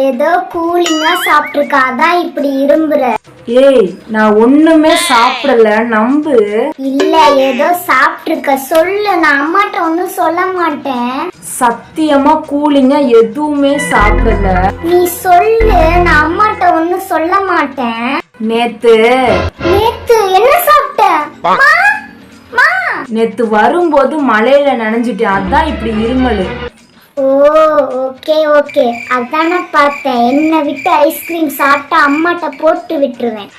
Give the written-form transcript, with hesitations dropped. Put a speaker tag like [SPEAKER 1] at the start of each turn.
[SPEAKER 1] ஏதோ கூலிங்கா சாப்பிட்டுருக்கா, அதான் இப்படி இரும்புற.
[SPEAKER 2] ஏய், நான் ஒண்ணுமே சாப்பிடல, நம்பு.
[SPEAKER 1] இல்ல, ஏதோ சாப்பிட்டுருக்க, சொல்லு. நான் அம்மாட்ட ஒன்னும் சொல்ல மாட்டேன்.
[SPEAKER 2] சத்தியமா கூலிங்கா எதுவுமே சாப்பிடல.
[SPEAKER 1] நீ சொல்லு, நான் அம்மாட்ட ஒன்னும் சொல்ல மாட்டேன்.
[SPEAKER 2] நேத்து
[SPEAKER 1] என்ன சாப்பிட்ட?
[SPEAKER 2] நேத்து வரும்போது மழையில நனைஞ்சிட்டேன், அதான் இப்படி இருமலு.
[SPEAKER 1] ஓ, ஓகே ஓகே, அதானே பார்த்தேன். என்னை விட்டு ஐஸ்கிரீம் சாப்பிட்டா அம்மாட்ட போட்டு விட்டுருவேன்.